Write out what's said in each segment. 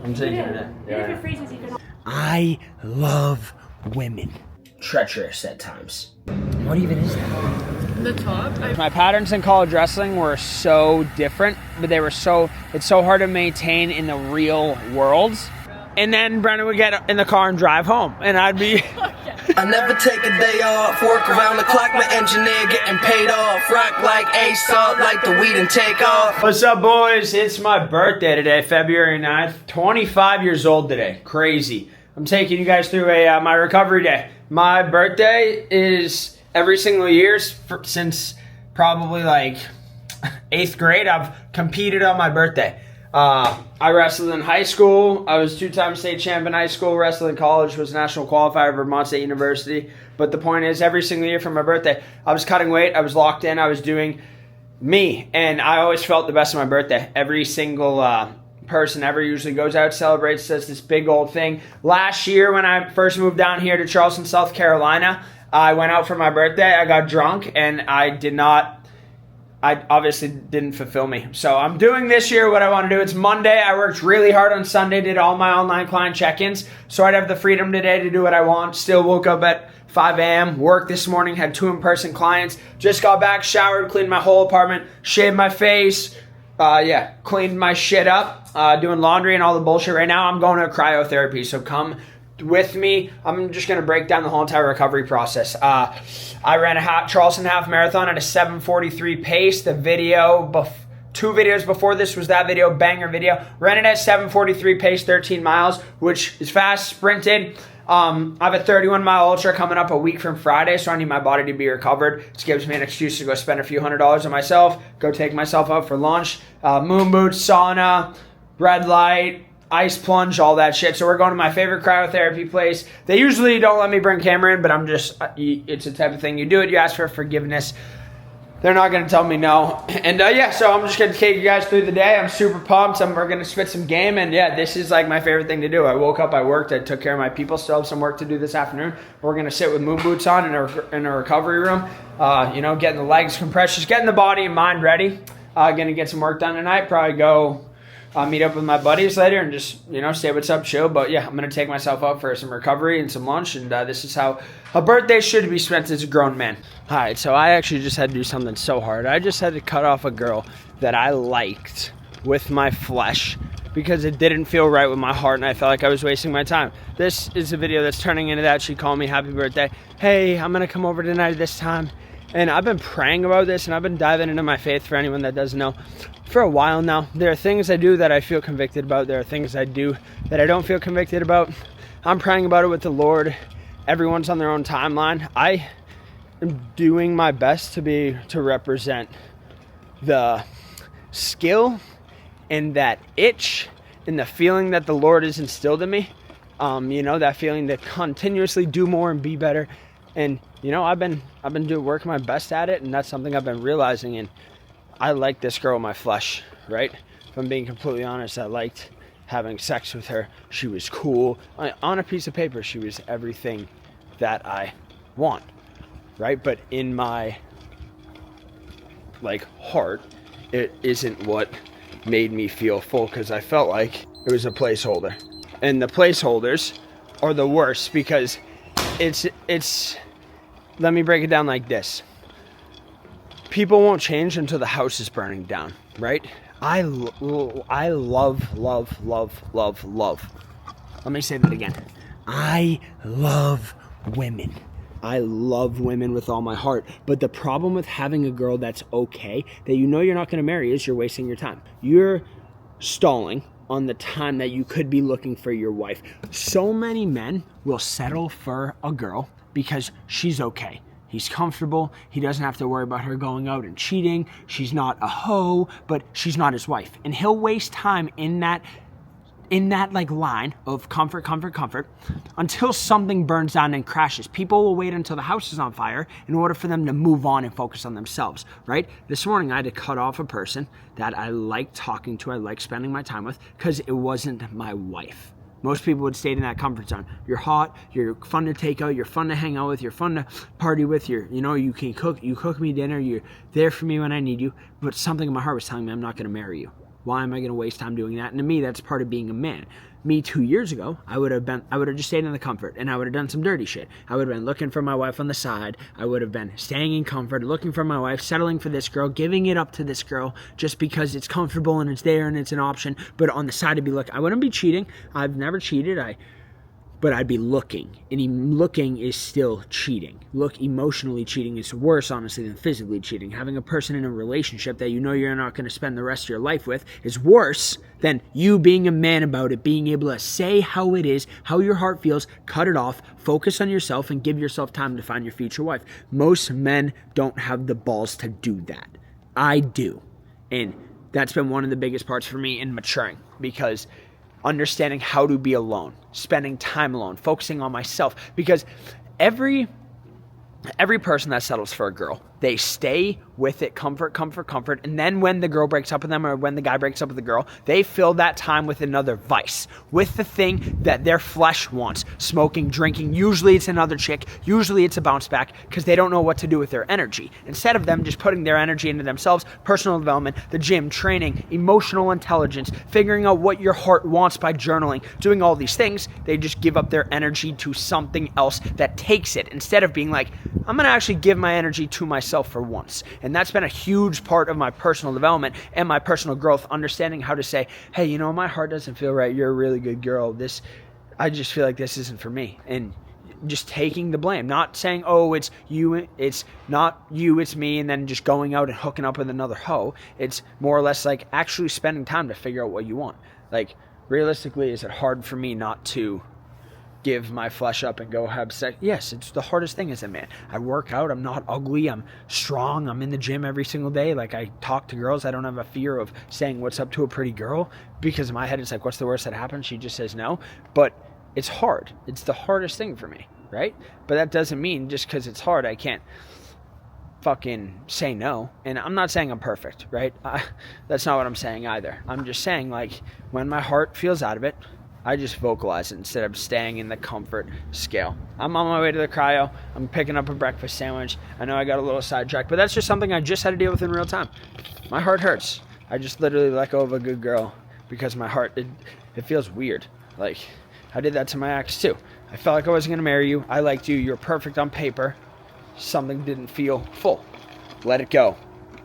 I'm taking it. If it freezes, you can. I love women. Treacherous at times. What even is that? The top. My patterns in college wrestling were so different, but it's so hard to maintain in the real world. And then Brennan would get in the car and drive home, and I'd be... I never take a day off, work around the clock, my engineer getting paid off, rock like A-Salt, like the weed and take off. What's up, boys? It's my birthday today, February 9th. 25 years old today. Crazy. I'm taking you guys through my recovery day. My birthday is every single year since probably like 8th grade. I've competed on my birthday. I wrestled in high school. I was 2-time state champ in high school. Wrestled in college. Was national qualifier for Vermont State University. But the point is, every single year for my birthday, I was cutting weight. I was locked in. I was doing me. And I always felt the best on my birthday. Every single person ever usually goes out, celebrates, does this big old thing. Last year, when I first moved down here to Charleston, South Carolina, I went out for my birthday. I got drunk, and I obviously didn't fulfill me. So I'm doing this year what I want to do. It's Monday. I worked really hard on Sunday, did all my online client check-ins, so I'd have the freedom today to do what I want. Still woke up at 5 a.m., worked this morning, had 2 in-person clients, just got back, showered, cleaned my whole apartment, shaved my face, cleaned my shit up, doing laundry and all the bullshit. Right now I'm going to cryotherapy, so come with me. I'm just going to break down the whole entire recovery process. I ran a Charleston half marathon at a 7:43 pace. The video, 2 videos before this was that video, banger video. Ran it at 7:43 pace, 13 miles, which is fast, sprinted. I have a 31-mile ultra coming up a week from Friday, so I need my body to be recovered. This gives me an excuse to go spend a few $100s on myself, go take myself out for lunch, moon boots, sauna, red light, ice plunge, all that shit. So we're going to my favorite cryotherapy place. They usually don't let me bring camera in, but it's the type of thing you do it. You ask for forgiveness. They're not going to tell me no. And so I'm just going to take you guys through the day. I'm super pumped. We're going to spit some game. And this is like my favorite thing to do. I woke up, I worked, I took care of my people. Still have some work to do this afternoon. We're going to sit with moon boots on in a recovery room. Getting the legs compressed, just getting the body and mind ready. Going to get some work done tonight. Probably go meet up with my buddies later and just, say what's up, chill. But I'm going to take myself out for some recovery and some lunch. And this is how a birthday should be spent as a grown man. All right, so I actually just had to do something so hard. I just had to cut off a girl that I liked with my flesh because it didn't feel right with my heart and I felt like I was wasting my time. This is a video that's turning into that. She called me happy birthday. Hey, I'm going to come over tonight at this time. And I've been praying about this and I've been diving into my faith, for anyone that doesn't know, for a while now. There are things I do that I feel convicted about. There are things I do that I don't feel convicted about. I'm praying about it with the Lord. Everyone's on their own timeline. I am doing my best to represent the skill and that itch and the feeling that the Lord has instilled in me. That feeling to continuously do more and be better. And I've been working my best at it, and that's something I've been realizing. And I like this girl in my flesh, right? If I'm being completely honest, I liked having sex with her. She was cool. On a piece of paper, she was everything that I want, right? But in my heart, it isn't what made me feel full, because I felt like it was a placeholder. And the placeholders are the worst because it's let me break it down like this. People won't change until the house is burning down, right? I love. Let me say that again. I love women. I love women with all my heart. But the problem with having a girl that's okay, that you're not going to marry, is you're wasting your time. You're stalling on the time that you could be looking for your wife. So many men will settle for a girl because she's okay. He's comfortable. He doesn't have to worry about her going out and cheating. She's not a hoe, but she's not his wife. And he'll waste time in that line of comfort until something burns down and crashes. People will wait until the house is on fire in order for them to move on and focus on themselves, right? This morning I had to cut off a person that I like talking to, I like spending my time with, because it wasn't my wife. Most people would stay in that comfort zone. You're hot, you're fun to take out, you're fun to hang out with, you're fun to party with, you cook me dinner, you're there for me when I need you, but something in my heart was telling me I'm not going to marry you. Why am I going to waste time doing that? And to me, that's part of being a man. Me 2 years ago, I would have just stayed in the comfort, and I would have done some dirty shit. I would have been looking for my wife on the side. I would have been staying in comfort, looking for my wife, settling for this girl, giving it up to this girl just because it's comfortable and it's there and it's an option. But on the side, I wouldn't be cheating. I've never cheated. But I'd be looking, and looking is still cheating. Emotionally cheating is worse, honestly, than physically cheating. Having a person in a relationship that you know you're not going to spend the rest of your life with is worse than you being a man about it, being able to say how it is, how your heart feels, cut it off, focus on yourself, and give yourself time to find your future wife. Most men don't have the balls to do that. I do. And that's been one of the biggest parts for me in maturing, because understanding how to be alone, spending time alone, focusing on myself. Because every person that settles for a girl, they stay with it, comfort. And then when the girl breaks up with them, or when the guy breaks up with the girl, they fill that time with another vice, with the thing that their flesh wants: smoking, drinking. Usually it's another chick. Usually it's a bounce back, because they don't know what to do with their energy. Instead of them just putting their energy into themselves, personal development, the gym, training, emotional intelligence, figuring out what your heart wants by journaling, doing all these things, they just give up their energy to something else that takes it, instead of being like, I'm going to actually give my energy to myself for once. And that's been a huge part of my personal development and my personal growth, understanding how to say, hey, you know, my heart doesn't feel right. You're a really good girl. I just feel like this isn't for me. And just taking the blame, not saying, oh, it's you, it's not you, it's me, and then just going out and hooking up with another hoe. It's more or less like actually spending time to figure out what you want. Like, realistically, is it hard for me not to give my flesh up and go have sex? Yes, it's the hardest thing as a man. I work out, I'm not ugly, I'm strong, I'm in the gym every single day. Like, I talk to girls, I don't have a fear of saying what's up to a pretty girl, because in my head it's like, what's the worst that happens? She just says no. But it's hard. It's the hardest thing for me, right? But that doesn't mean just because it's hard I can't fucking say no. And I'm not saying I'm perfect, right? That's not what I'm saying either. I'm just saying, like, when my heart feels out of it, I just vocalize it instead of staying in the comfort scale. I'm on my way to the cryo. I'm picking up a breakfast sandwich. I know I got a little sidetracked, but that's just something I just had to deal with in real time. My heart hurts. I just literally let go of a good girl because my heart, it feels weird. Like, I did that to my ex too. I felt like I wasn't going to marry you. I liked you. You're perfect on paper. Something didn't feel full. Let it go.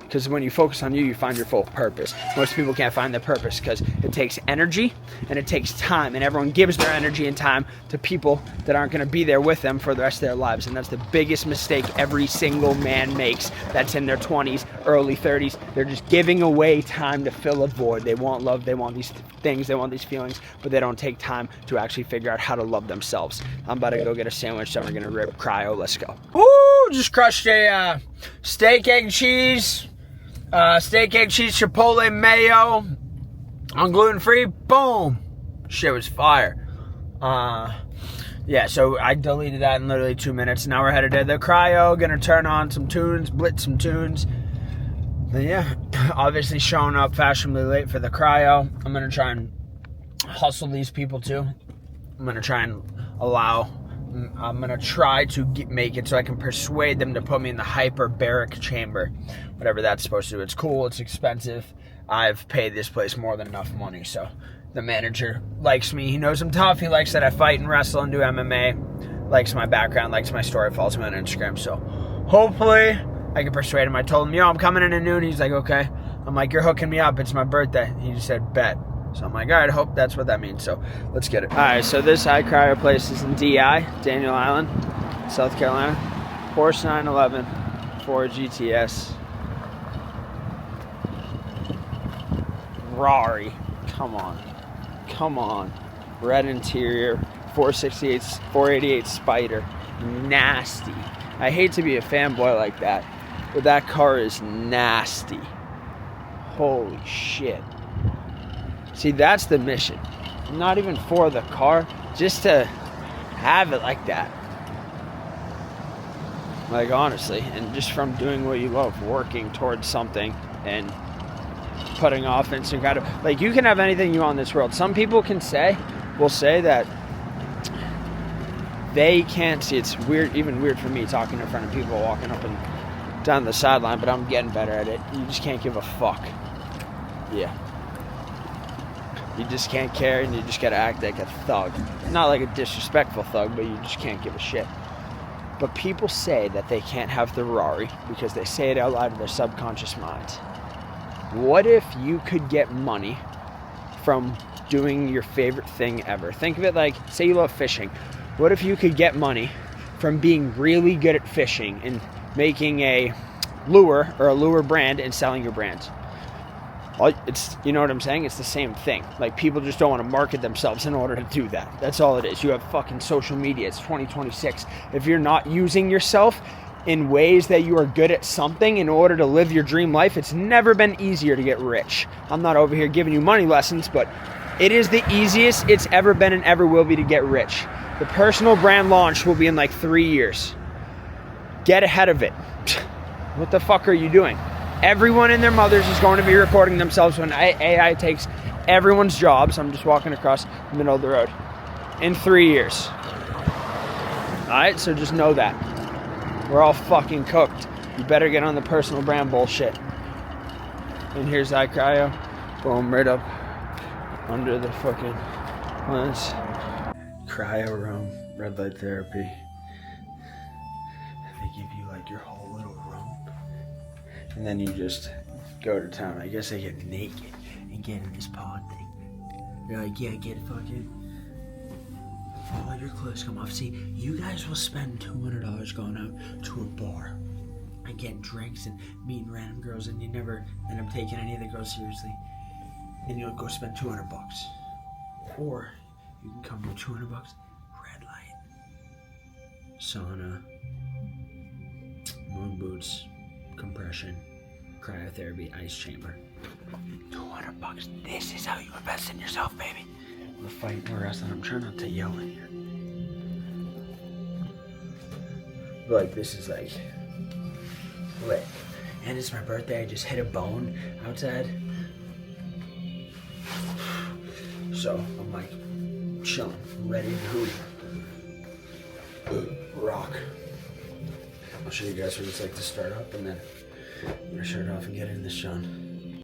Because when you focus on you, you find your full purpose. Most people can't find their purpose because it takes energy and it takes time. And everyone gives their energy and time to people that aren't going to be there with them for the rest of their lives. And that's the biggest mistake every single man makes that's in their 20s, early 30s. They're just giving away time to fill a void. They want love. They want these things. They want these feelings. But they don't take time to actually figure out how to love themselves. I'm about to go get a sandwich. Then we're going to rip cryo. Let's go. Ooh, just crushed a steak, egg, cheese. Steak, egg, cheese, chipotle, mayo on gluten-free. Boom. Shit was fire. Yeah, so I deleted that in literally 2 minutes. Now we're headed to the cryo. Gonna turn on some tunes, blitz some tunes. Then yeah, obviously showing up fashionably late for the cryo. I'm gonna try and hustle these people too. I'm gonna try to make it so I can persuade them to put me in the hyperbaric chamber. Whatever that's supposed to do. It's cool. It's expensive. I've paid this place more than enough money. So the manager likes me. He knows I'm tough. He likes that I fight and wrestle and do MMA. Likes my background. Likes my story. Follows me on Instagram. So hopefully I can persuade him. I told him, yo, I'm coming in at noon. He's like, okay. I'm like, you're hooking me up. It's my birthday. He just said, bet. So I'm like, all right, I hope that's what that means. So let's get it. All right, so this iCryo place is in DI, Daniel Island, South Carolina. Porsche 911, Ford GTS. Rari, come on. Red interior, 488 Spider, nasty. I hate to be a fanboy like that, but that car is nasty. Holy shit. See, that's the mission. Not even for the car, just to have it like that. Like, honestly, and just from doing what you love, working towards something and putting off instant gratification. Like, you can have anything you want in this world. Some people will say that they can't see. It's weird, even weird for me talking in front of people walking up and down the sideline, but I'm getting better at it. You just can't give a fuck. Yeah. You just can't care, and you just gotta act like a thug. Not like a disrespectful thug, but you just can't give a shit. But people say that they can't have the Rari because they say it out loud in their subconscious minds. What if you could get money from doing your favorite thing ever? Think of it like, say you love fishing. What if you could get money from being really good at fishing and making a lure or a lure brand and selling your brands? It's, you know what I'm saying? It's the same thing. Like, people just don't want to market themselves in order to do that. That's all it is. You have fucking social media. It's 2026. If you're not using yourself in ways that you are good at something in order to live your dream life, it's never been easier to get rich. I'm not over here giving you money lessons, but it is the easiest it's ever been and ever will be to get rich. The personal brand launch will be in like 3 years. Get ahead of it. What the fuck are you doing? Everyone and their mothers is going to be recording themselves when AI takes everyone's jobs. I'm just walking across the middle of the road. In 3 years. Alright, so just know that. We're all fucking cooked. You better get on the personal brand bullshit. And here's iCryo. Boom, right up under the fucking lens. Cryo room, red light therapy. They give you like your whole little room. And then you just go to town. I guess I get naked and get in this pod thing. They're like, yeah, get fucking all your clothes come off. See, you guys will spend $200 going out to a bar and getting drinks and meeting random girls, and you never end up taking any of the girls seriously. And you'll go spend $200. Or you can come with $200, red light, sauna, moon boots, compression, cryotherapy, ice chamber. $200. This is how you invest in yourself, baby. We're fighting, we're wrestling. I'm trying not to yell in here. Like, this is like lit. And it's my birthday. I just hit a bone outside. So I'm like chilling, ready to hoot. Rock. I'll show you guys what it's like to start up, and then I'm gonna shut it off and get in this John.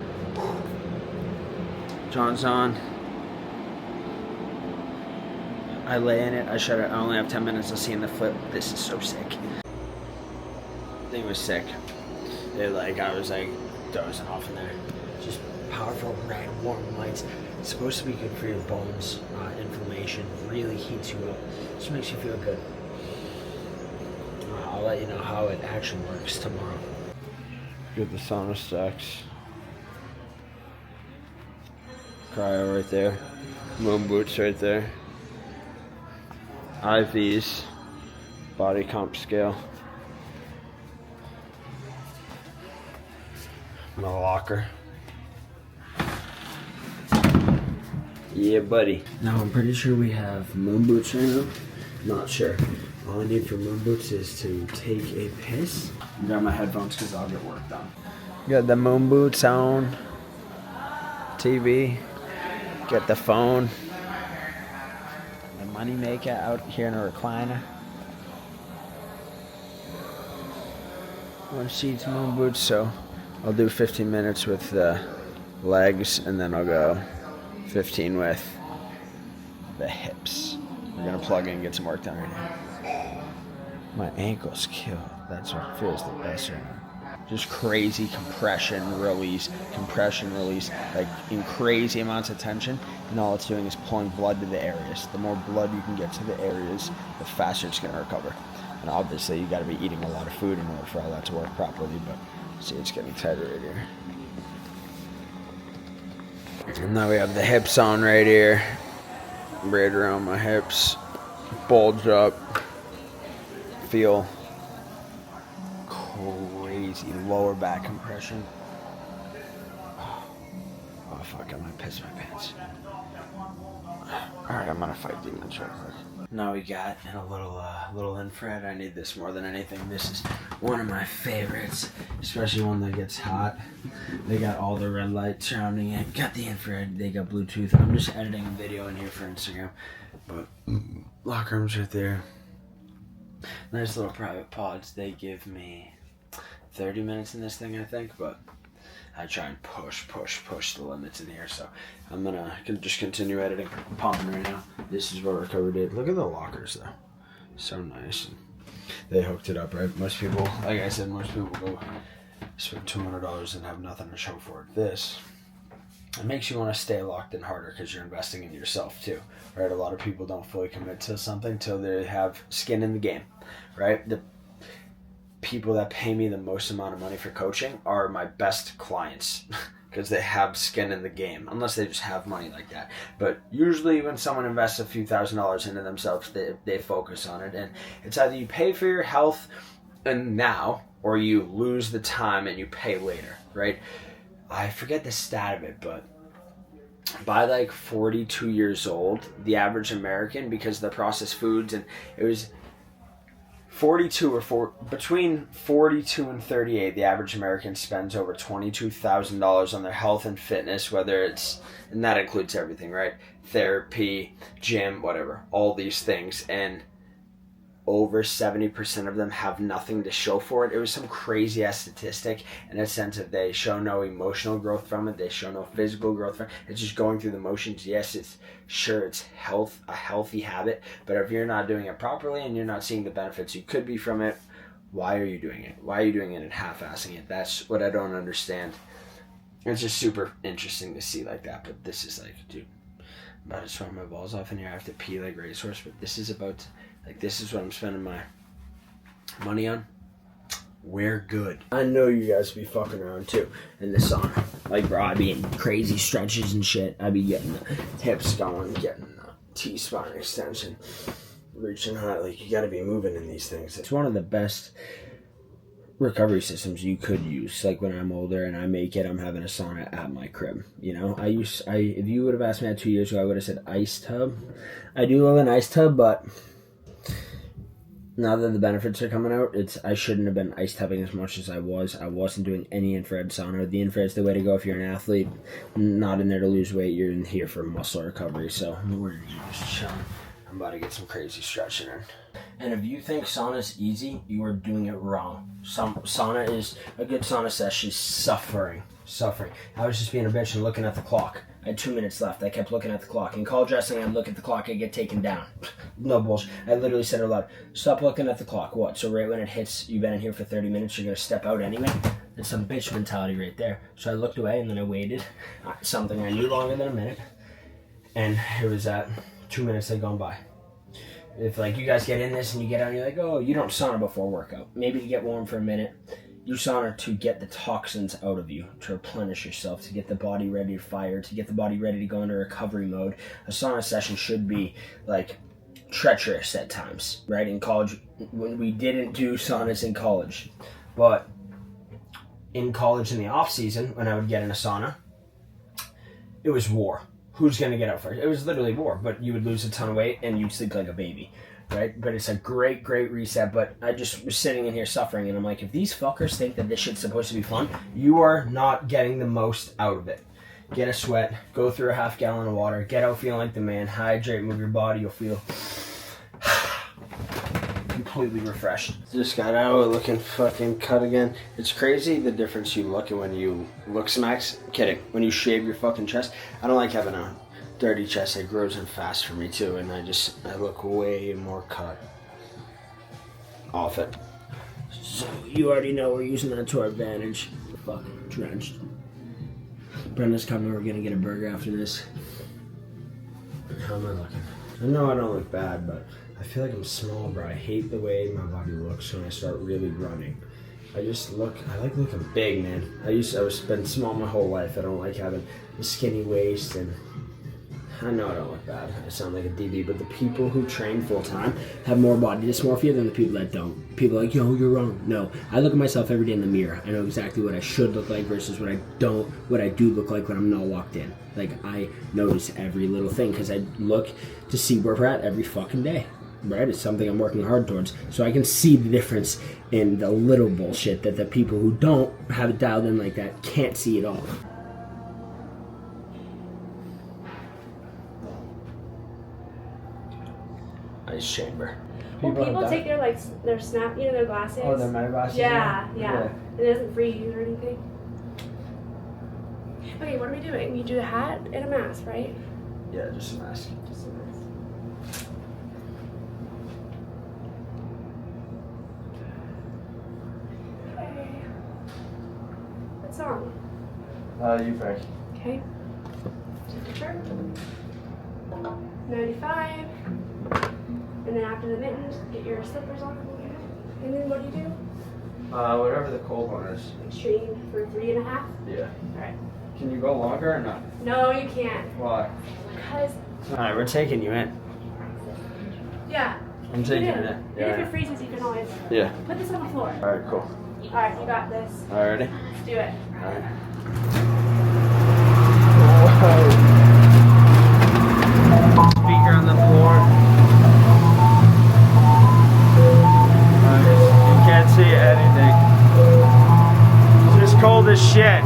John's on. I lay in it, I shut it, I only have 10 minutes, I'll see in the flip. This is so sick. The thing was sick. I was like dozing off in there. Just powerful red warm lights. It's supposed to be good for your bones, inflammation, really heats you up. Just makes you feel good. I'll let you know how it actually works tomorrow. Get the sauna stacks. Cryo right there. Moon boots right there. IVs. Body comp scale. My locker. Yeah, buddy. Now I'm pretty sure we have moon boots right now. Not sure. All I need for moon boots is to take a piss. Grab my headphones because I'll get work done. Got the moon boots on. TV. Get the phone. The money maker out here in a recliner. One sheets, moon boots, so I'll do 15 minutes with the legs, and then I'll go 15 with the hips. We're gonna plug in and get some work done right now. My ankle's killed. That's what feels the best right now. Just crazy compression release, like in crazy amounts of tension, and all it's doing is pulling blood to the areas. The more blood you can get to the areas, the faster it's gonna recover. And obviously you gotta be eating a lot of food in order for all that to work properly, but see, it's getting tighter right here. And now we have the hips on right here. Right around my hips. Bulge up. Feel crazy lower back compression. Oh fuck, I might piss my pants. Alright, I'm gonna fight demons real quick. Now we got a little infrared. I need this more than anything. This is one of my favorites, especially one that gets hot. They got all the red light surrounding it. Got the infrared. They got Bluetooth. I'm just editing a video in here for Instagram. But locker room's right there. Nice little private pods. They give me 30 minutes in this thing, I think. But I try and push the limits in here. So I'm gonna just continue editing. I'm pumping right now. This is what Recover did. Look at the lockers though, so nice. They hooked it up right. Most people, like I said, most people go spend $200 and have nothing to show for it. This, it makes you want to stay locked in harder because you're investing in yourself too, right? A lot of people don't fully commit to something until they have skin in the game, right? The people that pay me the most amount of money for coaching are my best clients because they have skin in the game, unless they just have money like that. But usually when someone invests a few $1,000s into themselves, they focus on it. And it's either you pay for your health and now, or you lose the time and you pay later, right? I forget the stat of it, but by like 42 years old, the average American, because of the processed foods, and it was between 42 and 38, the average American spends over $22,000 on their health and fitness, whether it's, and that includes everything, right? Therapy, gym, whatever, all these things. And over 70% of them have nothing to show for it. It was some crazy ass statistic in a sense that they show no emotional growth from it. They show no physical growth from it. It's just going through the motions. Yes, it's a healthy habit, but if you're not doing it properly and you're not seeing the benefits you could be from it, why are you doing it? Why are you doing it and half-assing it? That's what I don't understand. It's just super interesting to see like that, but this is like, dude, I'm about to sweat my balls off in here. I have to pee like a racehorse, but this is about to, like, this is what I'm spending my money on. We're good. I know you guys be fucking around too in the sauna. Like, bro, I be in crazy stretches and shit. I be getting the hips going, getting the T-spine extension, reaching high. Like, you gotta be moving in these things. It's one of the best recovery systems you could use. Like, when I'm older and I make it, I'm having a sauna at my crib. You know, if you would have asked me that 2 years ago, I would have said ice tub. I do love an ice tub, but now that the benefits are coming out, I shouldn't have been ice tubbing as much as I was. I wasn't doing any infrared sauna. The infrared's the way to go if you're an athlete. Not in there to lose weight. You're in here for muscle recovery. So we're just chilling. I'm about to get some crazy stretching in. And if you think sauna's easy, you are doing it wrong. A good sauna session is suffering. I was just being a bitch and looking at the clock. I had 2 minutes left. I kept looking at the clock. In college wrestling, I'd look at the clock, I'd get taken down. No bullshit. I literally said it aloud. Stop looking at the clock. What? So right when it hits, you've been in here for 30 minutes, you're going to step out anyway? That's some bitch mentality right there. So I looked away and then I waited. Something I knew longer than a minute. And it was at 2 minutes had gone by. If like you guys get in this and you get out and you're like, oh, you don't sauna before workout. Maybe to get warm for a minute. You sauna to get the toxins out of you, to replenish yourself, to get the body ready to fire, to get the body ready to go into recovery mode. A sauna session should be like treacherous at times, right? In college, when we didn't do saunas in college, but in college in the off season, when I would get in a sauna, it was war. Who's gonna get out first? It was literally war, but you would lose a ton of weight and you'd sleep like a baby. Right? But it's a great reset. But I just was sitting in here suffering and I'm like, if these fuckers think that this shit's supposed to be fun, you are not getting the most out of it. Get a sweat, go through a half gallon of water, get out feeling like the man, hydrate, move your body, you'll feel completely refreshed. Just got out looking fucking cut again. It's crazy the difference you look at when you look smacks. Kidding. When you shave your fucking chest. I don't like having a dirty chest. It grows in fast for me too, and I look way more cut off it. So you already know we're using that to our advantage. We're fucking drenched. Brenda's coming. We're gonna get a burger after this. How am I looking? I know I don't look bad, but I feel like I'm small, bro. I hate the way my body looks when I start really running. I like looking big, man. I was been small my whole life. I don't like having a skinny waist, and I know I don't look bad. I sound like a DB, but the people who train full time have more body dysmorphia than the people that don't. People are like, yo, you're wrong. No, I look at myself every day in the mirror. I know exactly what I should look like versus what I do look like when I'm not locked in. Like, I notice every little thing because I look to see where we're at every fucking day. Right? It's something I'm working hard towards. So I can see the difference in the little bullshit that the people who don't have it dialed in like that can't see at all. Ice chamber. People take their snap, their glasses. Oh, their meta glasses? Yeah. It doesn't freeze or anything. Okay, what are we doing? You do a hat and a mask, right? Yeah, just a mask. Just a mask. Okay. What song? You pick. Okay. Temperature. 95. And then after the mittens, get your slippers on. And then what do you do? Whatever the cold one is. Extreme for 3.5. Yeah. Alright. Can you go longer or not? No, you can't. Why? Because, Alright, we're taking you in. yeah. I'm taking you it do. in. And if it freezes, you can always Yeah. put this on the floor. Alright, cool. Alright, you got this. Alrighty. Let's do it. Alright. Speaker on the floor. You can't see anything. It's just cold as shit.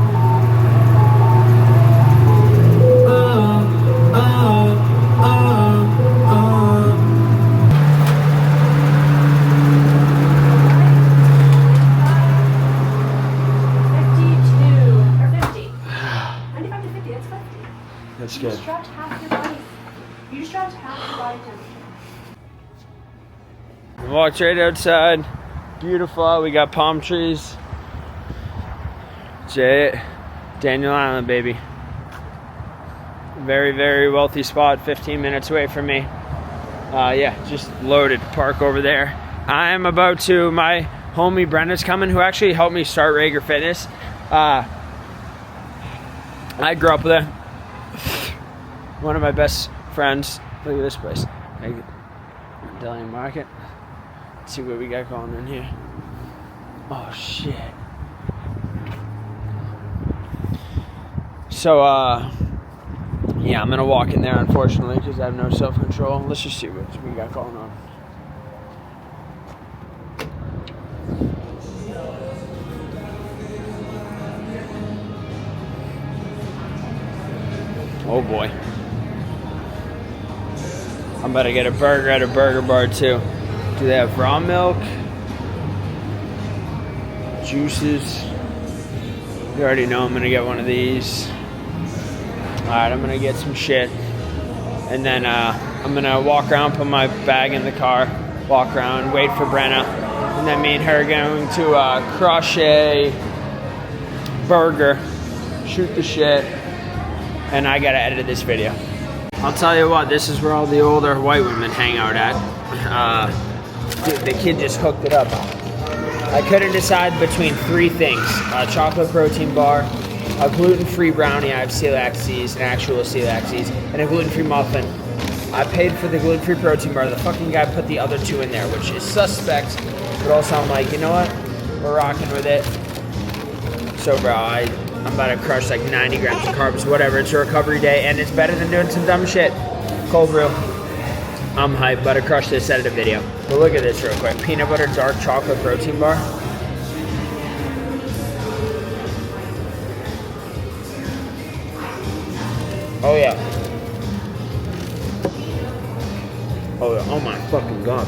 That's You good. just dropped half your body. You just dropped half your body temperature. Walked right outside. Beautiful. We got palm trees. That's it. Daniel Island, baby. Very, very wealthy spot. 15 minutes away from me. Yeah, just loaded. Park over there. I'm about to. My homie Brenda's coming, who actually helped me start Rager Fitness. I grew up with her. One of my best friends. Look at this place. Delian Market. Let's see what we got going in here. Oh shit. So yeah, I'm gonna walk in there unfortunately because I have no self-control. Let's just see what we got going on. Oh boy. I'm about to get a burger at a burger bar too. Do they have raw milk? Juices? You already know I'm gonna get one of these. Alright, I'm gonna get some shit. And then I'm gonna walk around, put my bag in the car, walk around, wait for Brenna. And then me and her are going to crush a burger, shoot the shit, and I gotta edit this video. I'll tell you what, this is where all the older white women hang out at. Dude, the kid just hooked it up. I couldn't decide between three things. A chocolate protein bar, a gluten-free brownie, I have celiac disease, an actual celiac disease, and a gluten-free muffin. I paid for the gluten-free protein bar. The fucking guy put the other two in there, which is suspect, but also I'm like, you know what? We're rocking with it. So bro, I'm about to crush like 90 grams of carbs, whatever. It's a recovery day, and it's better than doing some dumb shit. Cold brew. I'm hyped, about to crush this, edit a video. But look at this real quick. Peanut butter dark chocolate protein bar. Oh yeah. Oh yeah. Oh my fucking god.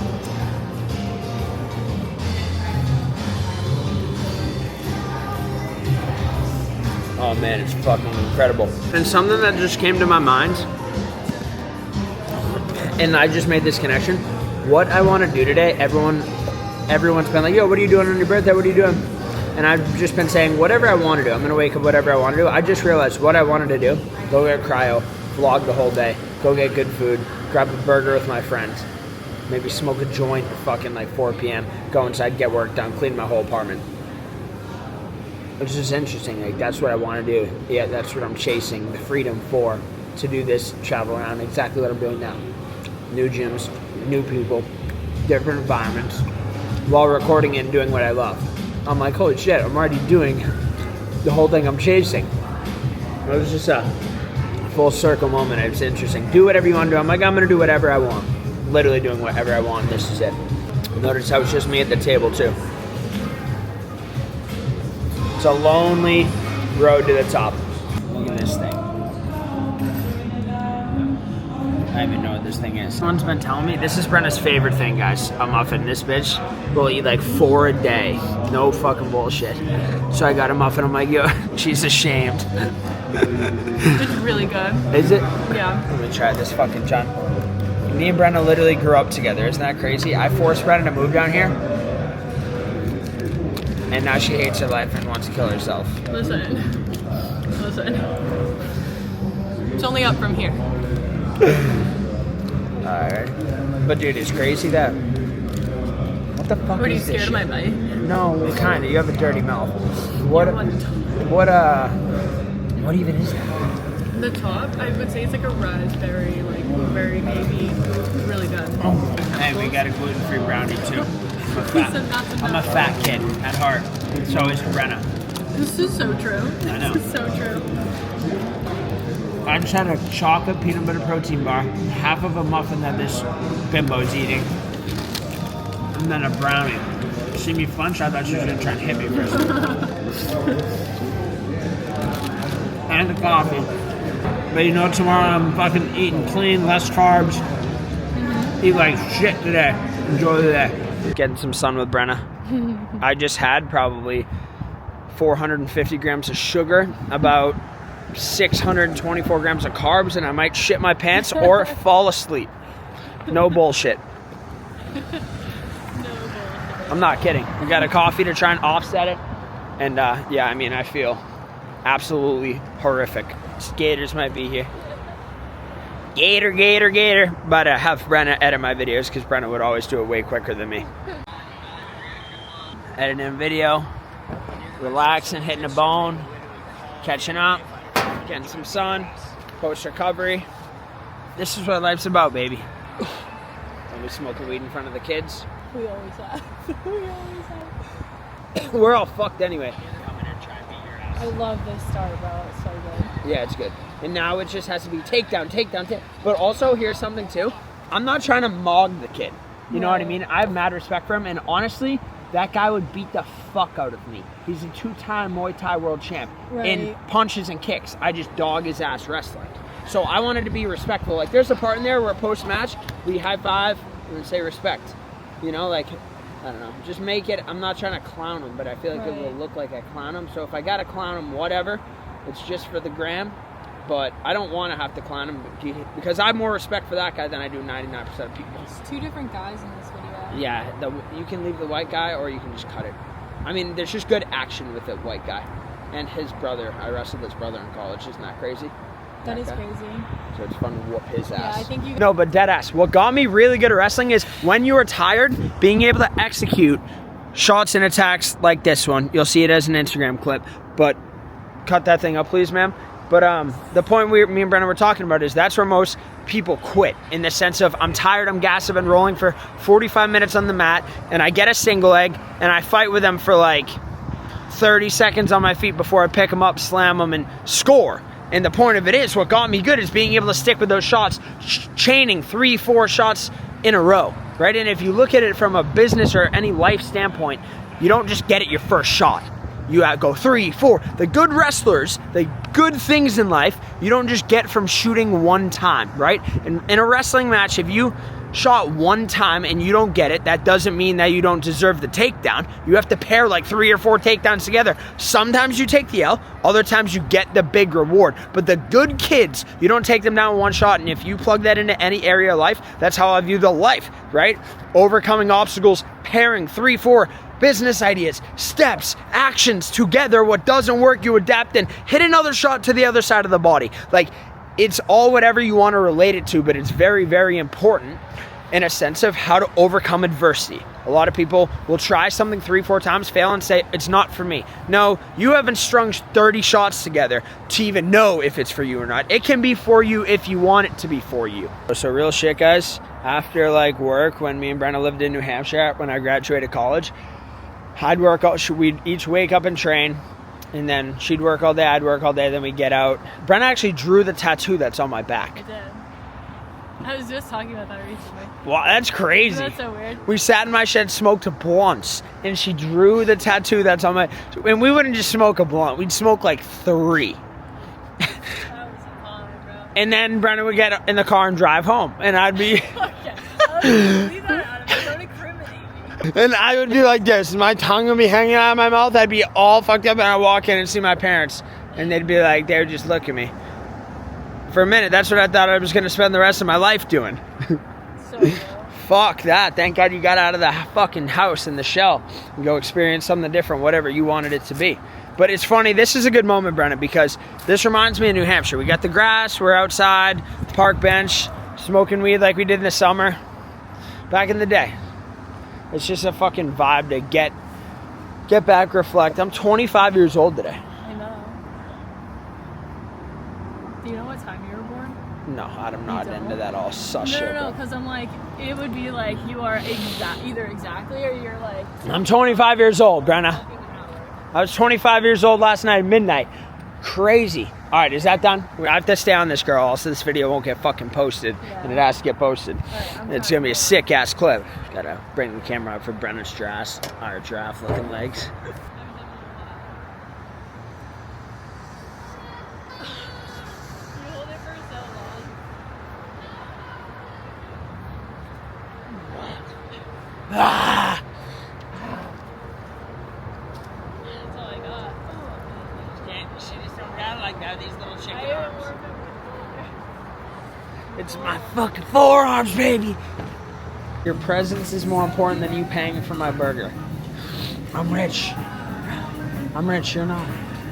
Oh man, it's fucking incredible. And something that just came to my mind, and I just made this connection. What I want to do today, everyone's been like, yo, what are you doing on your birthday? What are you doing? And I've just been saying, whatever I want to do. I'm going to wake up whatever I want to do. I just realized what I wanted to do. Go get cryo, vlog the whole day, go get good food, grab a burger with my friends, maybe smoke a joint at fucking like 4 p.m., go inside, get work done, clean my whole apartment. It's just interesting. Like, that's what I want to do. Yeah, that's what I'm chasing the freedom for, to do this, travel around, exactly what I'm doing now. New gyms, new people, different environments, while recording and doing what I love. I'm like, holy shit, I'm already doing the whole thing I'm chasing. It was just a full circle moment. It's interesting. Do whatever you want to do. I'm like, I'm going to do whatever I want. Literally doing whatever I want. This is it. Notice how it's just me at the table, too. It's a lonely road to the top. Look at this thing. I don't even know what this thing is. Someone's been telling me, this is Brenda's favorite thing, guys. A muffin. This bitch will eat like 4 a day. No fucking bullshit. So I got a muffin. I'm like, yo, she's ashamed. It's really good. Is it? Yeah. Let me try this fucking John. Me and Brenna literally grew up together. Isn't that crazy? I forced Brenna to move down here. And now she hates her life and wants to kill herself. Listen. It's only up from here. Alright. But dude, it's crazy that... What the fuck What, are you is this scared of my shit? bite? No, kinda. You have a dirty mouth. What even is that? The top, I would say it's like a raspberry, like blueberry maybe. Really good. Hey, we got a gluten-free brownie too. I'm a fat kid at heart. So is Brenna. This is so true. I know. This is so true. I just had a chocolate peanut butter protein bar, half of a muffin that this bimbo's eating, and then a brownie. See me flinch? I thought she was gonna try and hit me first. And the coffee. But you know, tomorrow I'm fucking eating clean, less carbs. Eat like shit today. Enjoy the day. Getting some sun with Brenna. I just had probably 450 grams of sugar, about 624 grams of carbs, and I might shit my pants or fall asleep. No bullshit. I'm not kidding. We got a coffee to try and offset it. And yeah, I mean, I feel absolutely horrific. Gators might be here. Gator. But I have Brenna edit my videos because Brenna would always do it way quicker than me. Editing a video, relaxing, hitting a bone, catching up, getting some sun, post recovery. This is what life's about, baby. And we smoking weed in front of the kids. We always have. We're all fucked anyway. I love this start, bro. It's so good. Yeah, it's good. And now it just has to be takedown. But also, here's something too. I'm not trying to mog the kid. You know what I mean? I have mad respect for him. And honestly, that guy would beat the fuck out of me. He's a 2-time Muay Thai world champ. Right. In punches and kicks. I just dog his ass wrestling. So I wanted to be respectful. Like, there's a part in there where post-match, we high five and say respect. You know, like, I don't know. Just make it, I'm not trying to clown him, but I feel like it will look like I clown him. So if I got to clown him, whatever. It's just for the gram. But I don't want to have to clown him because I have more respect for that guy than I do 99% of people. It's two different guys in this video. Yeah, you can leave the white guy or you can just cut it. I mean, there's just good action with the white guy. And his brother. I wrestled his brother in college. Isn't that crazy? That is crazy. So it's fun to whoop his ass. Yeah, I think you... No, but dead ass. What got me really good at wrestling is when you are tired, being able to execute shots and attacks like this one. You'll see it as an Instagram clip. But cut that thing up, please, ma'am. But the point me and Brenna were talking about is that's where most people quit, in the sense of I'm tired, I'm gassed, I've been rolling for 45 minutes on the mat, and I get a single leg, and I fight with them for like 30 seconds on my feet before I pick them up, slam them, and score. And the point of it is, what got me good is being able to stick with those shots, chaining 3-4 shots in a row, right? And if you look at it from a business or any life standpoint, you don't just get it your first shot. You go 3, 4. The good wrestlers, the good things in life, you don't just get from shooting one time, right? In a wrestling match, if you shot one time and you don't get it, that doesn't mean that you don't deserve the takedown. You have to pair like 3 or 4 takedowns together. Sometimes you take the L, other times you get the big reward. But the good kids, you don't take them down one shot, and if you plug that into any area of life, that's how I view the life, right? Overcoming obstacles, pairing 3, 4 business ideas, steps, actions together. What doesn't work, you adapt and hit another shot to the other side of the body. Like, it's all whatever you want to relate it to, but it's very, very important in a sense of how to overcome adversity. A lot of people will try something 3, 4 times, fail, and say, it's not for me. No, you haven't strung 30 shots together to even know if it's for you or not. It can be for you if you want it to be for you. So real shit, guys, after like work, when me and Brenna lived in New Hampshire, when I graduated college, I'd work out, we'd each wake up and train, and then she'd work all day, I'd work all day, then we'd get out. Brenna actually drew the tattoo that's on my back. I did. I was just talking about that recently. Wow, that's crazy. That's so weird. We sat in my shed, smoked blunts, and she drew the tattoo that's on my... And we wouldn't just smoke a blunt, we'd smoke like 3. That was fun, bro. And then Brenna would get in the car and drive home, and I'd be... Okay. Leave that out of it. Don't incriminate me. And I would be like this, and my tongue would be hanging out of my mouth, I'd be all fucked up, and I'd walk in and see my parents. And they'd be like, they would just look at me. For a minute, that's what I thought I was going to spend the rest of my life doing. So real. Fuck that. Thank God you got out of the fucking house in the shell and go experience something different, whatever you wanted it to be. But it's funny, this is a good moment, Brennan, because this reminds me of New Hampshire. We got the grass, we're outside, park bench, smoking weed like we did in the summer. Back in the day. It's just a fucking vibe to get back, reflect. I'm 25 years old today. I know. Do you know what time you were born? No, I'm not don't? into that all sus shit. No, bro. because I'm like, it would be like you are either exactly or you're like I'm 25 years old, Brenna. fucking an hour. I was 25 years old last night at midnight. Crazy. All right, is that done? I have to stay on this, girl, else this video won't get fucking posted, and it has to get posted. Right, It's gonna be a sick ass clip. Gotta bring the camera up for Brennan's giraffe looking legs. You hold it for so long. Ah! That's all I got. She just don't got it like that, these little chicken I haven't arms. worked it It's my fucking forearms, baby. Your presence is more important than you paying for my burger. I'm rich. I'm rich, you're not.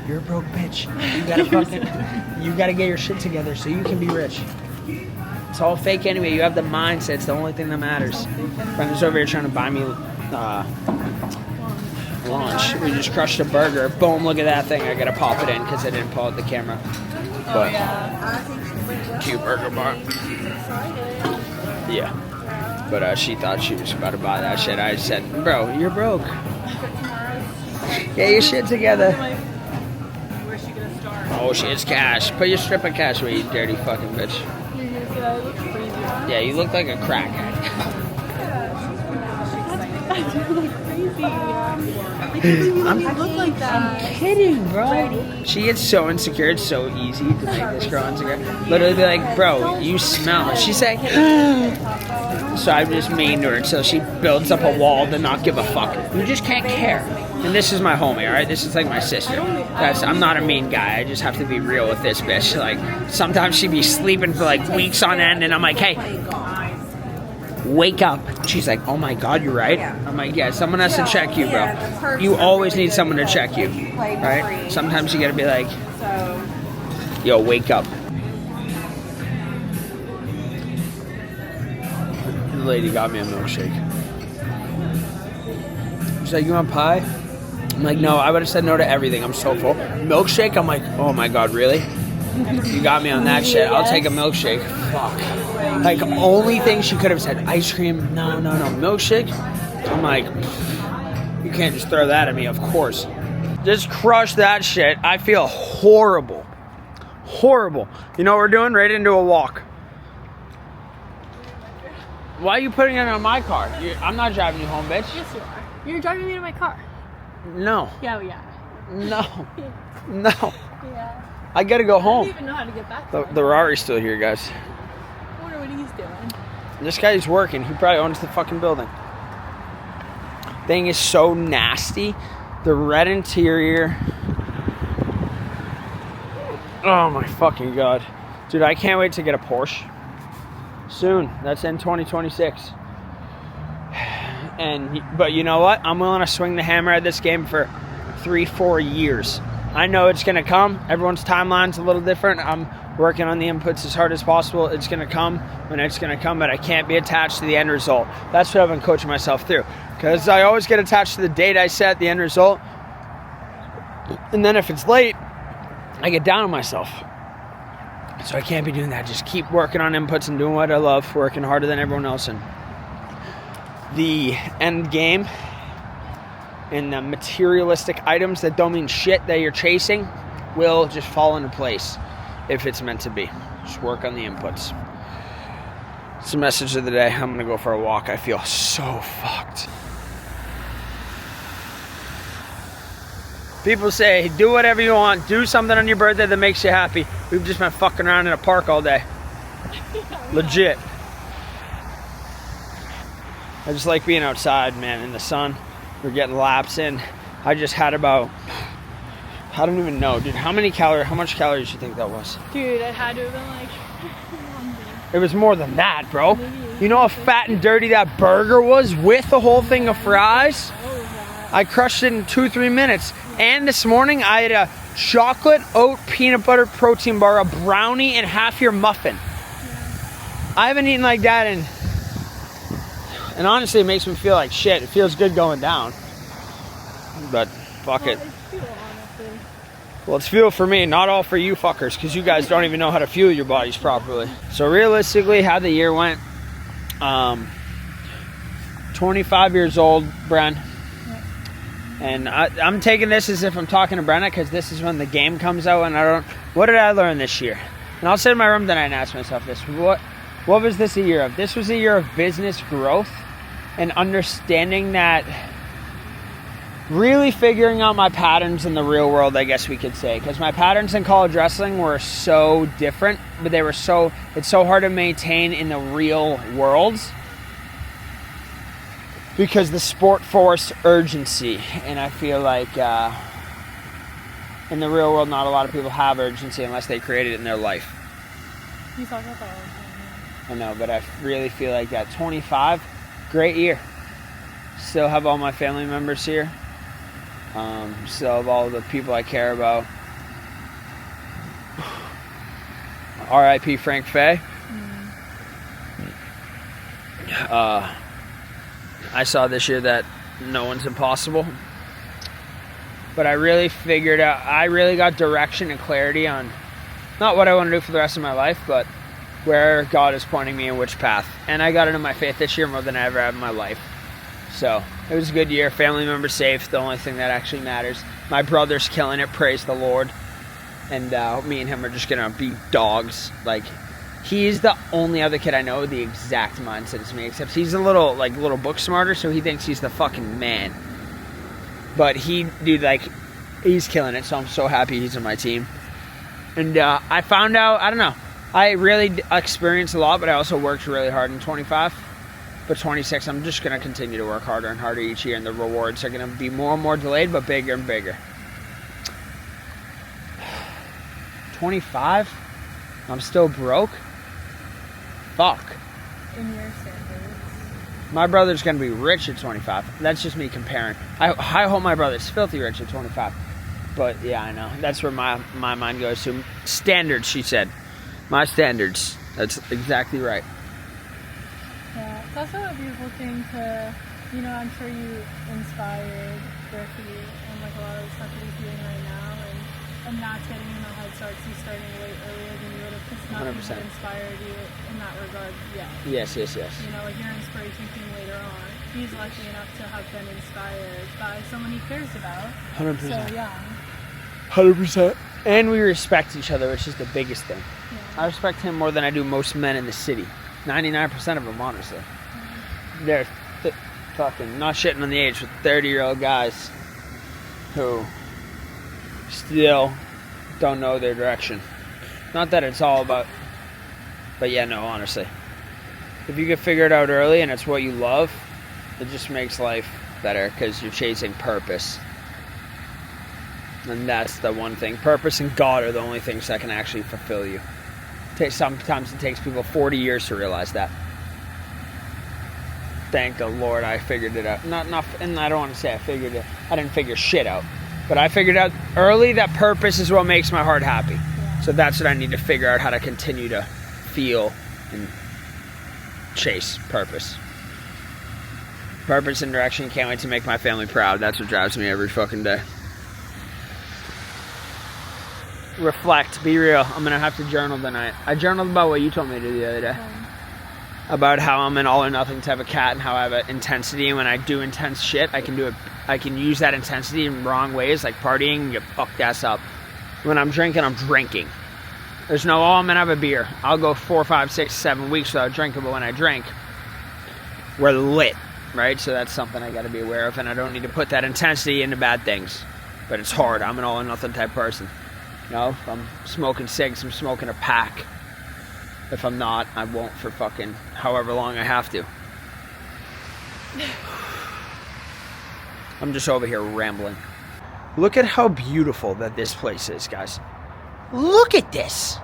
You're a broke bitch. You gotta fucking, you gotta get your shit together so you can be rich. It's all fake anyway. You have the mindset. It's the only thing that matters. Brendan's over here trying to buy me lunch. We just crushed a burger. Boom, look at that thing. I gotta pop it in because I didn't pull out the camera. But cute burger bar. Yeah. But she thought she was about to buy that shit. I said, bro, you're broke. Get your shit together. Where's she gonna start? Oh, she has cash. Put your strip of cash away, you dirty fucking bitch. You're gonna say that I look crazy. Yeah, you look like a crackhead. I look like that. Kidding, bro. She gets so insecure. It's so easy to make this girl insecure. Literally be like, bro, you smell. She's like, so I'm just mean to her until she builds up a wall to not give a fuck. You just can't care. And this is my homie, all right? This is like my sister. I'm not a mean guy. I just have to be real with this bitch. Like, sometimes she'd be sleeping for like weeks on end, and I'm like, hey, wake up. She's like, oh my God, you're right. I'm like, yeah, someone has to check you, bro. You always need someone to check you, right? Sometimes you gotta be like, yo, wake up. The lady got me a milkshake. She's like, you want pie? I'm like, no, I would have said no to everything. I'm so full. Milkshake? I'm like, oh my God, really? You got me on that shit. I'll take a milkshake. Fuck. Like, only thing she could have said, ice cream. No. Milkshake? I'm like, you can't just throw that at me, of course. Just crush that shit. I feel horrible. Horrible. You know what we're doing? Right into a walk. Why are you putting it on my car? I'm not driving you home, bitch. Yes, you are. You're driving me to my car. No. Yeah, we are. No. Yeah. I gotta go I home. don't even know how to get back. The Rari's still here, guys. I wonder what he's doing. This guy's working. He probably owns the fucking building. Thing is so nasty. The red interior. Oh my fucking God. Dude, I can't wait to get a Porsche. Soon. That's in 2026. But you know what? I'm willing to swing the hammer at this game for 3-4 years. I know it's going to come. Everyone's timeline's a little different. I'm working on the inputs as hard as possible. It's going to come when it's going to come, but I can't be attached to the end result. That's what I've been coaching myself through. Because I always get attached to the date I set, the end result. And then if it's late, I get down on myself. So I can't be doing that. Just keep working on inputs and doing what I love, working harder than everyone else. And the end game and the materialistic items that don't mean shit that you're chasing will just fall into place if it's meant to be. Just work on the inputs. It's the message of the day. I'm gonna go for a walk. I feel so fucked. People say, do whatever you want. Do something on your birthday that makes you happy. We've just been fucking around in a park all day. Legit. I just like being outside, man, in the sun. We're getting laps in. I just had about I don't even know, dude. How much calories do you think that was? Dude, it had to have been like. It was more than that, bro. You know how fat and dirty that burger was with the whole thing of fries? I crushed it in 2-3 minutes. And this morning I had a chocolate oat peanut butter protein bar, a brownie, and half your muffin. I haven't eaten like that and honestly it makes me feel like shit. It feels good going down. But fuck it. Well, it's fuel for me, not all for you fuckers, because you guys don't even know how to fuel your bodies properly. So realistically, how the year went, 25 years old, Bren. And I'm taking this as if I'm talking to Brenna, because this is when the game comes out, and what did I learn this year? And I'll sit in my room tonight and ask myself this. What was this a year of? This was a year of business growth and understanding that, really figuring out my patterns in the real world, I guess we could say. Because my patterns in college wrestling were so different, but it's so hard to maintain in the real world. Because the sport forced urgency. And I feel like in the real world, not a lot of people have urgency unless they create it in their life. You talk about that all the time. I know, but I really feel like that. 25, great year. Still have all my family members here. Still have all the people I care about. R.I.P. Frank Fay. I saw this year that no one's impossible. But I really got direction and clarity on not what I want to do for the rest of my life, but where God is pointing me and which path. And I got into my faith this year more than I ever have in my life. So it was a good year. Family members safe, the only thing that actually matters. My brother's killing it, praise the Lord. And me and him are just gonna be dogs. Like, he's the only other kid I know with the exact mindset as me, except he's a little book smarter, so he thinks he's the fucking man. But he's killing it, so I'm so happy he's on my team. And I found out, I don't know, I really experienced a lot, but I also worked really hard in 25. But 26, I'm just going to continue to work harder and harder each year, and the rewards are going to be more and more delayed, but bigger and bigger. 25? I'm still broke? Fuck. In your standards. My brother's going to be rich at 25. That's just me comparing. I hope my brother's filthy rich at 25. But yeah, I know. That's where my mind goes to. Standards, she said. My standards. That's exactly right. Yeah, it's also a beautiful thing to, I'm sure you inspired Ricky and like a lot of the stuff that he's doing right now, and that's getting him a head start. He's starting way earlier than you would have, because nothing 100%. had inspired you in that regard yet. Yes. Like your inspiration came later on. He's lucky enough to have been inspired by someone he cares about. 100%. So young. 100%. And we respect each other, which is the biggest thing. Yeah. I respect him more than I do most men in the city. 99% of them, honestly. They're fucking not shitting on the age with 30-year-old guys who still don't know their direction. Not that it's all about, but yeah, no, honestly. If you can figure it out early and it's what you love, it just makes life better because you're chasing purpose. And that's the one thing. Purpose and God are the only things that can actually fulfill you. Sometimes it takes people 40 years to realize that. Thank the Lord I figured it out. And I don't want to say I figured it. I didn't figure shit out. But I figured out early that purpose is what makes my heart happy. Yeah. So that's what I need to figure out, how to continue to feel and chase purpose. Purpose and direction. Can't wait to make my family proud. That's what drives me every fucking day. Reflect, be real. I'm gonna have to journal tonight. I journaled about what you told me to do the other day. About how I'm an all or nothing type of cat and how I have an intensity, and when I do intense shit, I can use that intensity in wrong ways, like partying and get fucked ass up. When I'm drinking, I'm drinking. There's no, I'm gonna have a beer. I'll go 4, 5, 6, 7 weeks without drinking, but when I drink, we're lit, right? So that's something I gotta be aware of, and I don't need to put that intensity into bad things. But it's hard. I'm an all or nothing type person. If I'm smoking cigs, I'm smoking a pack. If I'm not, I won't for fucking however long I have to. I'm just over here rambling. Look at how beautiful that this place is, guys. Look at this.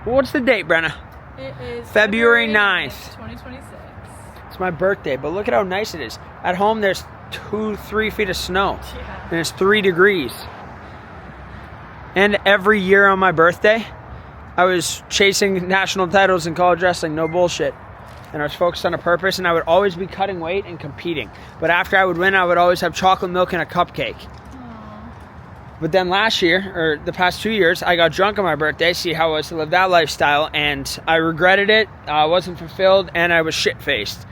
What's the date, Brenna? It is February 9th. 2026. It's my birthday, but look at how nice it is. At home, there's 2-3 feet of snow, Yeah. and it's 3 degrees. And every year on my birthday, I was chasing national titles in college wrestling, no bullshit. And I was focused on a purpose, and I would always be cutting weight and competing. But after I would win, I would always have chocolate milk and a cupcake. But then last year, or the past 2 years, I got drunk on my birthday, see how it was to live that lifestyle, and I regretted it, I wasn't fulfilled, and I was shit-faced.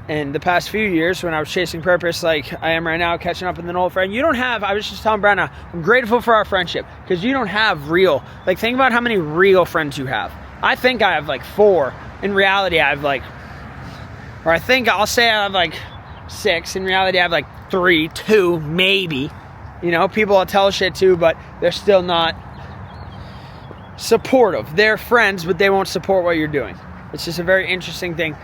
And the past few years, when I was chasing purpose like I am right now, catching up with an old friend, I was just telling Brenna, I'm grateful for our friendship, because you don't have real, like, think about how many real friends you have. I think I have like 4. In reality, I have like, or I think I'll say I have like 6. In reality, I have like 3, 2, maybe. You know, people will tell shit too, but they're still not supportive. They're friends, but they won't support what you're doing. It's just a very interesting thing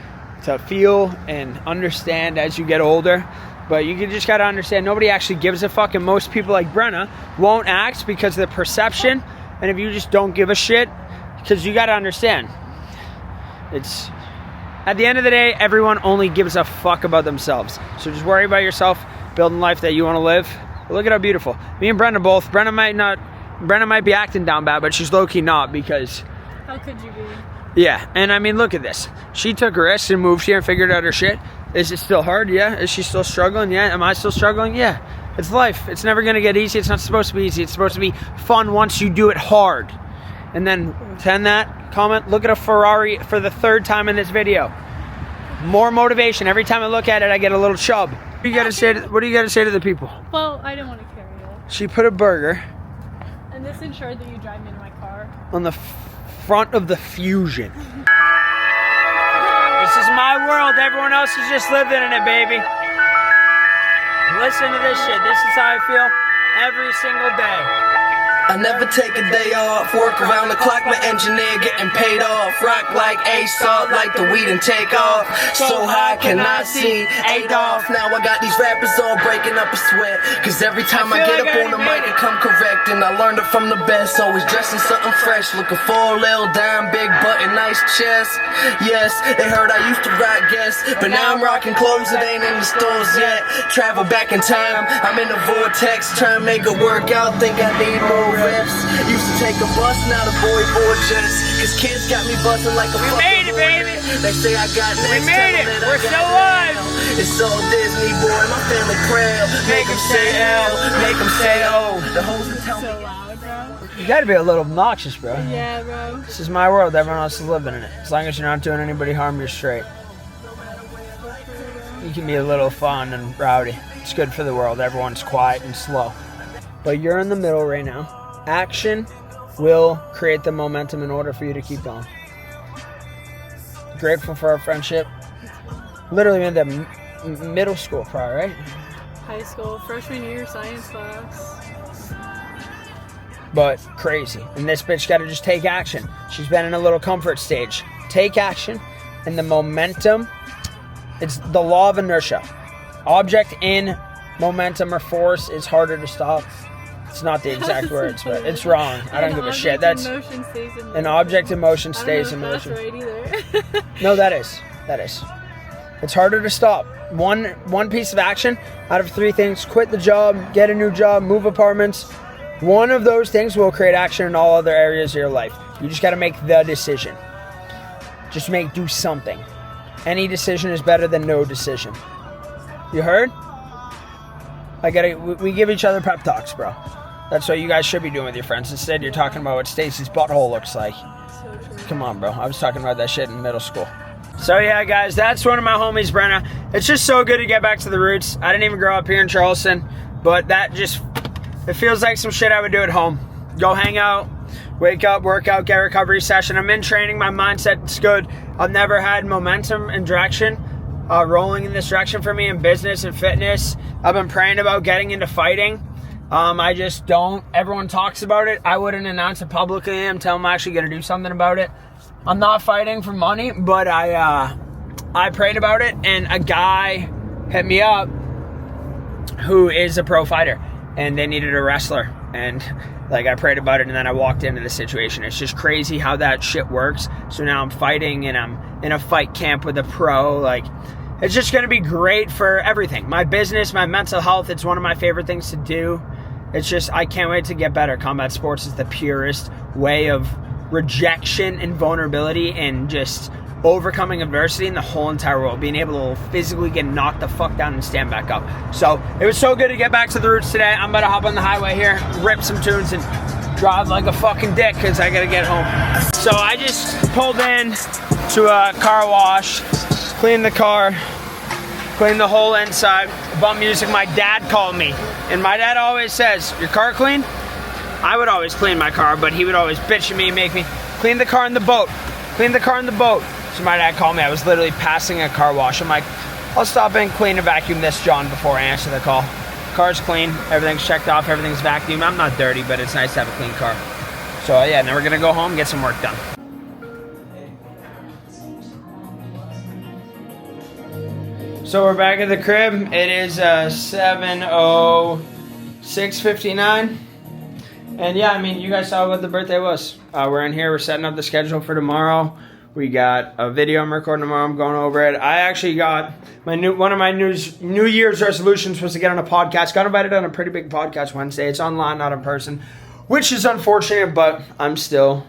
to feel and understand as you get older. But you just gotta understand, nobody actually gives a fuck, and most people like Brenna won't act because of the perception. And if you just don't give a shit, because you gotta understand, it's at the end of the day, everyone only gives a fuck about themselves. So just worry about yourself, building life that you want to live. But look at how beautiful. Me and Brenna both. Brenna might be acting down bad, but she's low-key not, because How could you be? yeah. And I mean, look at this. She took risks and moved here and figured out her shit. Is it still hard? Yeah. Is she still struggling? Yeah. Am I still struggling? Yeah. It's life. It's never gonna get easy. It's not supposed to be easy. It's supposed to be fun once you do it hard. And then to end that comment, look at a Ferrari for the 3rd time in this video. More motivation. Every time I look at it, I get a little chub. What do you gotta say to the people? Well, I didn't want to carry it. She put a burger And this ensured that you drive me into my car. on the front of the Fusion. This is my world. Everyone else is just living in it, baby. Listen to this shit. This is how I feel every single day. I never take a day off, work around the clock, my engineer getting paid off. Rock like A-Salt, like the weed and take off. So high can I see Adolf. Now I got these rappers all breaking up a sweat, cause every time I get up on the mic it come correct. And I learned it from the best, always dressing something fresh. Looking for a little dime, big button, nice chest. Yes, they heard I used to rock guests, but now I'm rocking clothes that ain't in the stores yet. Travel back in time, I'm in the vortex, trying to make it work out, think I need more reps. Used to take a bus, now the boy jets. Cause kids got me buzzing like a fucking made it, baby. They say I got next. We made it. We're still alive. It's all Disney, boy. My family proud. Make them say L, make them say O. The hoes will tell So me. loud, bro. You gotta be a little obnoxious, bro. Yeah, bro. This is my world. Everyone else is living in it. As long as you're not doing anybody harm, you're straight. You can be a little fun and rowdy. It's good for the world. Everyone's quiet and slow. But you're in the middle right now. Action will create the momentum in order for you to keep going. Grateful for our friendship. Literally in the middle school, probably, right? High school, freshman year science class. But crazy. And this bitch gotta just take action. She's been in a little comfort stage. Take action, and the momentum, it's the law of inertia. Object in momentum or force is harder to stop. It's not the exact words, but it's wrong. I don't give a shit. That's an object in motion stays in motion. That's right either. No, that is. It's harder to stop. One piece of action out of 3 things: quit the job, get a new job, move apartments. One of those things will create action in all other areas of your life. You just got to make the decision. Just do something. Any decision is better than no decision. You heard? We give each other pep talks, bro. That's what you guys should be doing with your friends. Instead, you're talking about what Stacy's butthole looks like. So true. Come on, bro. I was talking about that shit in middle school. So yeah, guys, that's one of my homies, Brenna. It's just so good to get back to the roots. I didn't even grow up here in Charleston, but it feels like some shit I would do at home. Go hang out, wake up, work out, get a recovery session. I'm in training. My mindset's good. I've never had momentum and direction rolling in this direction for me in business and fitness. I've been praying about getting into fighting. I just don't. Everyone talks about it. I wouldn't announce it publicly until I'm actually going to do something about it. I'm not fighting for money, but I prayed about it, and a guy hit me up who is a pro fighter. and they needed a wrestler, and like I prayed about it, and then I walked into the situation. It's just crazy how that shit works. So now I'm fighting, and I'm in a fight camp with a pro. Like, it's just gonna be great for everything. My business, my mental health, it's one of my favorite things to do. It's just, I can't wait to get better. Combat sports is the purest way of rejection and vulnerability and just overcoming adversity in the whole entire world, being able to physically get knocked the fuck down and stand back up. So it was so good to get back to the roots today. I'm about to hop on the highway here, rip some tunes, and drive like a fucking dick because I gotta get home. So I just pulled in to a car wash, cleaned the car, cleaned the whole inside, bump music. My dad called me, and my dad always says, "Your car clean?" I would always clean my car, but he would always bitch at me and make me clean the car in the boat. Clean the car in the boat. So my dad called me. I was literally passing a car wash. I'm like, I'll stop and clean and vacuum this, John, before I answer the call. Car's clean. Everything's checked off. Everything's vacuumed. I'm not dirty, but it's nice to have a clean car. So yeah, now we're going to go home and get some work done. So we're back at the crib. It is 7:06:59. And yeah, I mean, you guys saw what the birthday was. We're in here. We're setting up the schedule for tomorrow. We got a video I'm recording tomorrow. I'm going over it. I actually got one of my New Year's resolutions was to get on a podcast. Got invited on a pretty big podcast Wednesday. It's online, not in person, which is unfortunate, but I'm still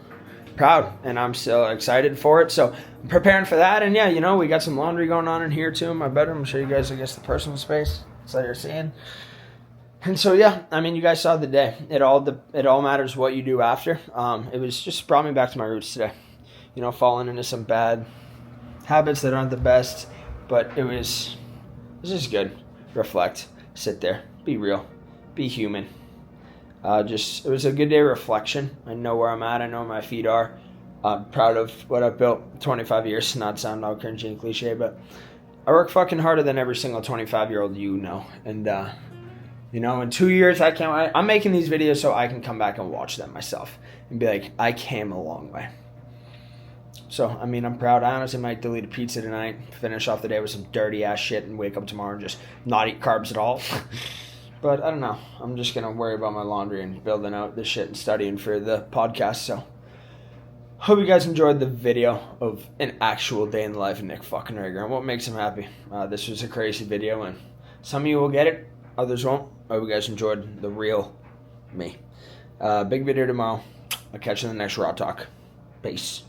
proud and I'm still excited for it. So I'm preparing for that. And yeah, you know, we got some laundry going on in here too in my bedroom. I'll show you guys, I guess, the personal space. That's what you're seeing. And so yeah, I mean, you guys saw the day. It all matters what you do after. It was just brought me back to my roots today. You know, falling into some bad habits that aren't the best, but it was just good. Reflect, sit there, be real, be human. It was a good day of reflection. I know where I'm at. I know where my feet are. I'm proud of what I've built. 25 years, not sound all cringy and cliche, but I work fucking harder than every single 25-year-old you know. And you know, in 2 years, I'm making these videos so I can come back and watch them myself and be like, I came a long way. So, I mean, I'm proud. I honestly might delete a pizza tonight, finish off the day with some dirty-ass shit, and wake up tomorrow and just not eat carbs at all. But I don't know. I'm just going to worry about my laundry and building out this shit and studying for the podcast. So, hope you guys enjoyed the video of an actual day in the life of Nick fucking Rager and what makes him happy. This was a crazy video, and some of you will get it. Others won't. I hope you guys enjoyed the real me. Big video tomorrow. I'll catch you in the next Raw Talk. Peace.